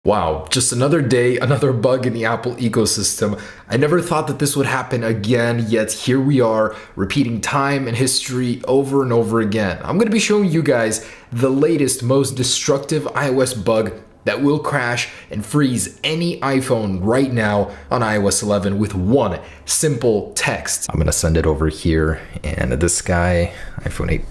Wow, just another day, another bug in the Apple ecosystem. I never thought that this would happen again, yet here we are, repeating time and history over and over again. I'm going to be showing you guys the latest, most destructive iOS bug that will crash and freeze any iPhone right now on iOS 11 with one simple text. I'm going to send it over here, and this guy, iPhone 8,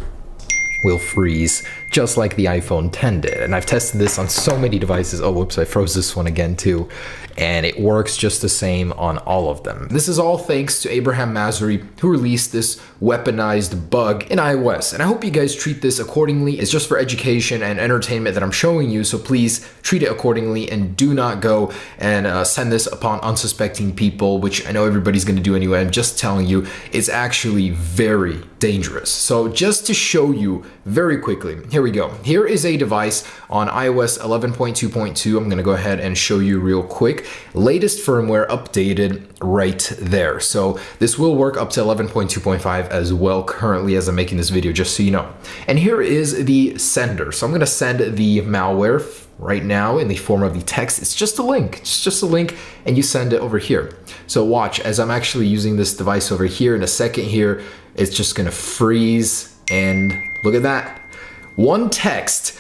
will freeze just like the iPhone 10 did. And I've tested this on so many devices. Oh, whoops, I froze this one again too. And it works just the same on all of them. This is all thanks to Abraham Masri, who released this weaponized bug in iOS. And I hope you guys treat this accordingly. It's just for education and entertainment that I'm showing you, so please treat it accordingly and do not go and send this upon unsuspecting people, which I know everybody's gonna do anyway. I'm just telling you, it's actually very dangerous. So just to show you very quickly, here we go. Here is a device on iOS 11.2.2. I'm gonna go ahead and show you real quick. Latest firmware updated right there. So this will work up to 11.2.5 as well currently as I'm making this video, just so you know. And here is the sender. So I'm gonna send the malware right now in the form of the text. It's just a link. It's just a link, and you send it over here. So watch as I'm actually using this device over here. In a second here, it's just gonna freeze, and look at that. One text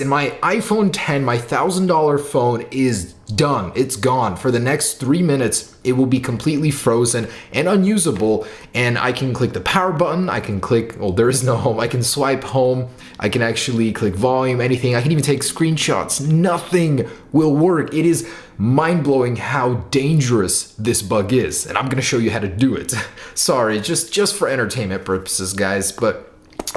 in my iPhone 10, my $1,000 phone is done. It's gone. For the next 3 minutes, it will be completely frozen and unusable. And I can click the power button. I can click, well, there is no home. I can swipe home. I can actually click volume, anything. I can even take screenshots. Nothing will work. It is mind-blowing how dangerous this bug is. And I'm going to show you how to do it. Sorry, just for entertainment purposes, guys, but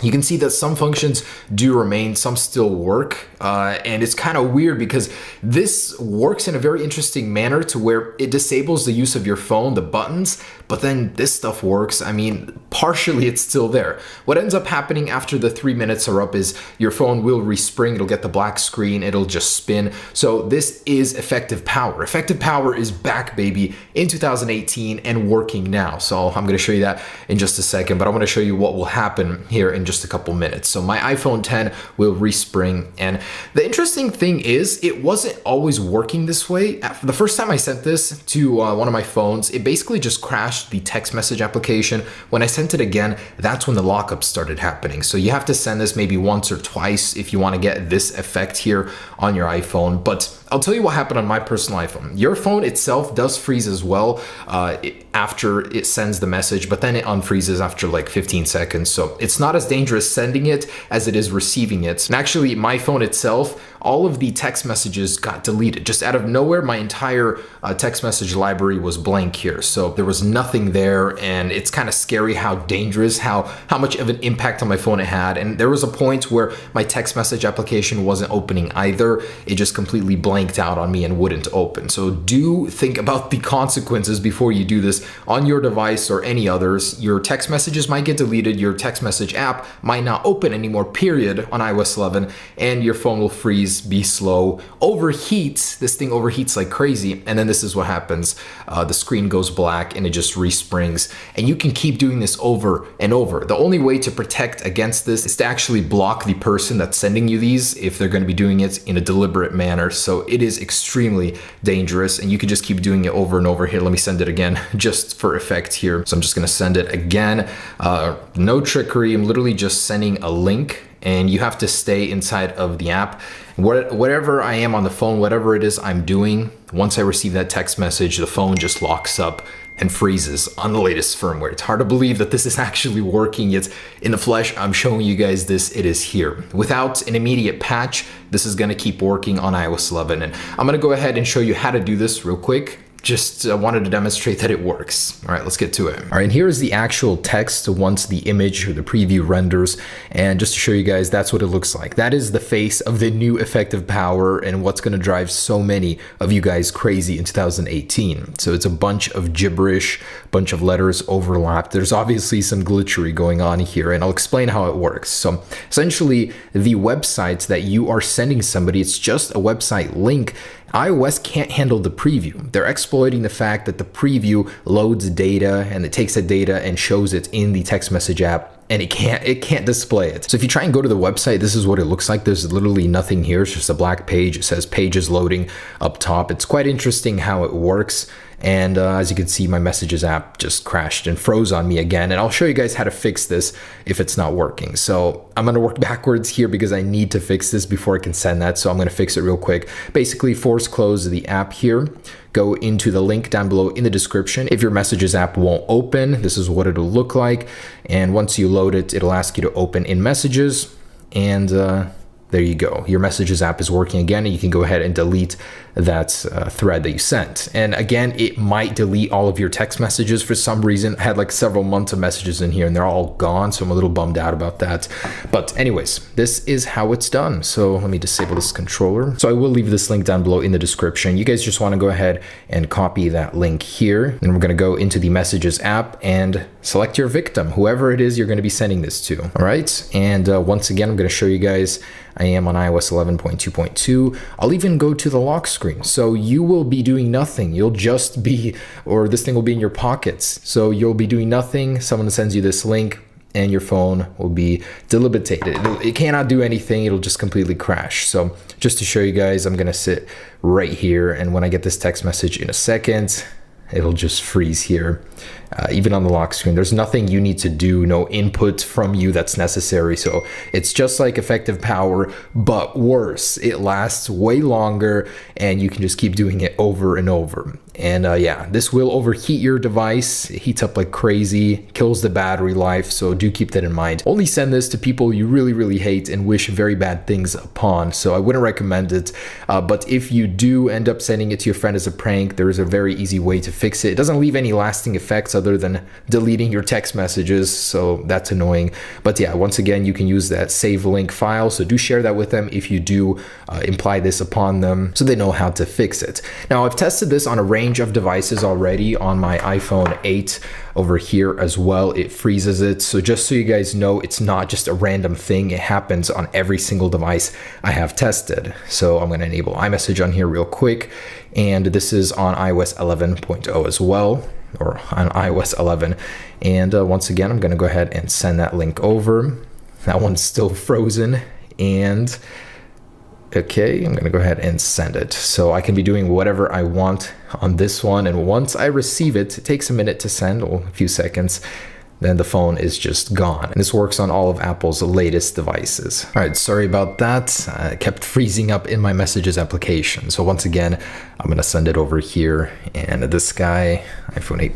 you can see that some functions do remain, some still work, and it's kind of weird because this works in a very interesting manner to where it disables the use of your phone, the buttons, but then this stuff works. I mean, partially it's still there. What ends up happening after the 3 minutes are up is your phone will respring, it'll get the black screen, it'll just spin. So this is effective power. Effective power is back, baby, in 2018 and working now. So I'm gonna show you that in just a second, but I wanna show you what will happen here in just a couple minutes. So my iPhone 10 will respring, and the interesting thing is it wasn't always working this way. The first time I sent this to one of my phones, it basically just crashed the text message application. When I sent it again, that's when the lockup started happening. So you have to send this maybe once or twice if you want to get this effect here on your iPhone. But I'll tell you what happened on my personal iPhone. Your phone itself does freeze as well after it sends the message, but then it unfreezes after like 15 seconds. So it's not as dangerous sending it as it is receiving it. And actually, my phone itself, all of the text messages got deleted. Just out of nowhere, my entire text message library was blank here. So there was nothing there, and it's kind of scary how dangerous, how much of an impact on my phone it had. And there was a point where my text message application wasn't opening either. It just completely blanked out on me and wouldn't open. So do think about the consequences before you do this on your device or any others. Your text messages might get deleted. Your text message app might not open anymore, period, on iOS 11, and your phone will freeze, be slow, overheat. This thing overheats like crazy, and then this is what happens. The screen goes black and it just resprings, and you can keep doing this over and over. The only way to protect against this is to actually block the person that's sending you these if they're going to be doing it in a deliberate manner. So it is extremely dangerous, and you can just keep doing it over and over. Here, let me send it again just for effect here. So I'm just going to send it again. No trickery. I'm literally just sending a link, and you have to stay inside of the app. Whatever I am on the phone, whatever it is I'm doing, once I receive that text message, the phone just locks up and freezes on the latest firmware. It's hard to believe that this is actually working. It's in the flesh. I'm showing you guys this. It is here. Without an immediate patch, this is going to keep working on iOS 11. And I'm going to go ahead and show you how to do this real quick. Just wanted to demonstrate that it works. All right, let's get to it. All right, and here is the actual text once the image or the preview renders. And just to show you guys, that's what it looks like. That is the face of the new effective power and what's going to drive so many of you guys crazy in 2018. So it's a bunch of gibberish, bunch of letters overlapped. There's obviously some glitchery going on here, and I'll explain how it works. So essentially, the website that you are sending somebody, it's just a website link. iOS can't handle the preview. They're exploiting the fact that the preview loads data, and it takes that data and shows it in the text message app and it can't display it. So if you try and go to the website, this is what it looks like. There's literally nothing here. It's just a black page. It says pages loading up top. It's quite interesting how it works. And as you can see, my messages app just crashed and froze on me again. And I'll show you guys how to fix this if it's not working. So I'm gonna work backwards here because I need to fix this before I can send that. So I'm gonna fix it real quick. Basically, force close the app here. Go into the link down below in the description. If your messages app won't open, this is what it'll look like. And once you load it, it'll ask you to open in messages. And there you go. Your messages app is working again, and you can go ahead and delete that thread that you sent. And again, it might delete all of your text messages for some reason. I had like several months of messages in here and they're all gone, so I'm a little bummed out about that. But anyways, this is how it's done. So let me disable this controller. So I will leave this link down below in the description. You guys just want to go ahead and copy that link here. And we're going to go into the messages app and select your victim, whoever it is you're going to be sending this to. All right. And once again, I'm going to show you guys I am on iOS 11.2.2. I'll even go to the lock screen. So you will be doing nothing. You'll just be, or this thing will be in your pockets. So you'll be doing nothing. Someone sends you this link and your phone will be debilitated. It cannot do anything. It'll just completely crash. So just to show you guys, I'm going to sit right here. And when I get this text message in a second, it'll just freeze here. Even on the lock screen, there's nothing you need to do, no input from you that's necessary. So it's just like effective power, but worse. It lasts way longer and you can just keep doing it over and over. And yeah, this will overheat your device. It heats up like crazy, kills the battery life. So do keep that in mind. Only send this to people you really, really hate and wish very bad things upon. So I wouldn't recommend it. But if you do end up sending it to your friend as a prank, there is a very easy way to fix it. It doesn't leave any lasting effects other than deleting your text messages, so that's annoying. But yeah, once again, you can use that save link file, so do share that with them if you do imply this upon them, so they know how to fix it. Now, I've tested this on a range of devices already. On my iPhone 8 over here as well, it freezes it. So just so you guys know, it's not just a random thing. It happens on every single device I have tested. So I'm going to enable iMessage on here real quick, and this is on iOS 11.0 as well, or on iOS 11. And once again, I'm going to go ahead and send that link over. That one's still frozen. And okay, I'm going to go ahead and send it. So I can be doing whatever I want on this one. And once I receive it, it takes a minute to send, or a few seconds. Then the phone is just gone. And this works on all of Apple's latest devices. All right, sorry about that. I kept freezing up in my messages application. So once again, I'm going to send it over here. And this guy, iPhone 8,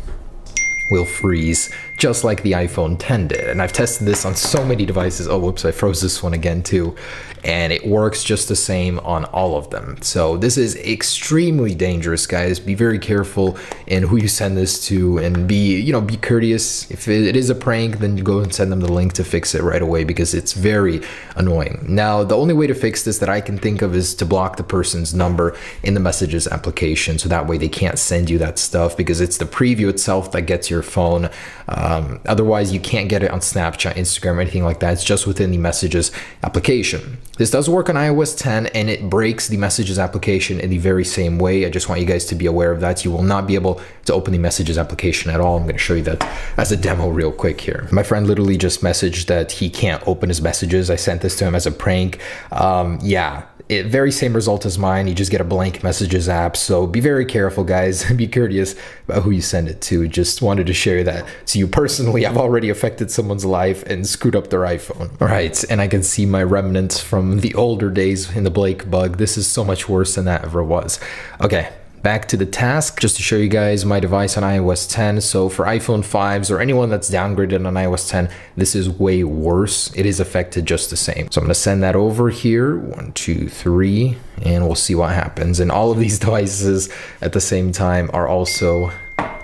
will freeze just like the iPhone 10 did. And I've tested this on so many devices. Oh, whoops, I froze this one again too. And it works just the same on all of them. So this is extremely dangerous, guys. Be very careful in who you send this to, and be courteous. If it is a prank, then you go and send them the link to fix it right away, because it's very annoying. Now, the only way to fix this that I can think of is to block the person's number in the messages application. So that way they can't send you that stuff, because it's the preview itself that gets your phone. Otherwise, you can't get it on Snapchat, Instagram, or anything like that. It's just within the messages application. This does work on iOS 10, and it breaks the messages application in the very same way. I just want you guys to be aware of that. You will not be able to open the messages application at all. I'm going to show you that as a demo real quick here. My friend literally just messaged that he can't open his messages. I sent this to him as a prank. Yeah. Very same result as mine. You just get a blank messages app. So be very careful, guys. Be courteous about who you send it to. Just wanted to share that to you personally. I've already affected someone's life and screwed up their iPhone. All right, and I can see my remnants from the older days in the Blake bug. This is so much worse than that ever was. Okay. Back to the task, just to show you guys my device on iOS 10. So for iPhone 5s or anyone that's downgraded on iOS 10, this is way worse. It is affected just the same. So I'm going to send that over here, 1, 2, 3, and we'll see what happens. And all of these devices at the same time are also,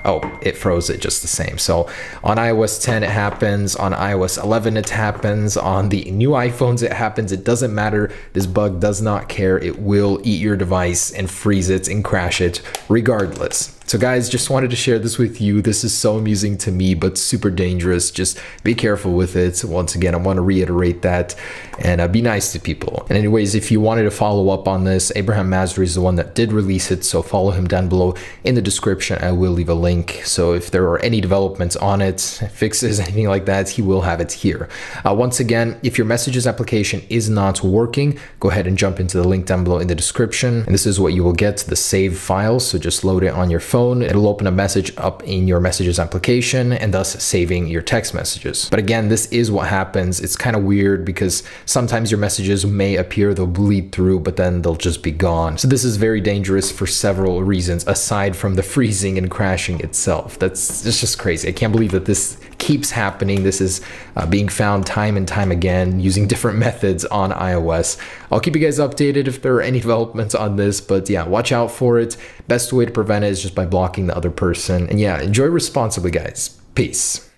oh, it froze it just the same. So on iOS 10, it happens. On iOS 11, it happens. On the new iPhones, it happens. It doesn't matter. This bug does not care. It will eat your device and freeze it and crash it regardless. So guys, just wanted to share this with you. This is so amusing to me, but super dangerous. Just be careful with it. Once again, I want to reiterate that, and be nice to people. And anyways, if you wanted to follow up on this, Abraham Masri is the one that did release it, so follow him down below in the description. I will leave a link. So if there are any developments on it, fixes, anything like that, he will have it here. Once again, if your messages application is not working, go ahead and jump into the link down below in the description. And this is what you will get, the save file. So just load it on your phone. It'll open a message up in your messages application and thus saving your text messages. But again, this is what happens. It's kind of weird because sometimes your messages may appear, they'll bleed through, but then they'll just be gone. So this is very dangerous for several reasons aside from the freezing and crashing itself. It's just crazy. I can't believe that this keeps happening. This is being found time and time again using different methods on iOS. I'll keep you guys updated if there are any developments on this, but yeah, watch out for it. Best way to prevent it is just by blocking the other person. And yeah, enjoy responsibly, guys. Peace.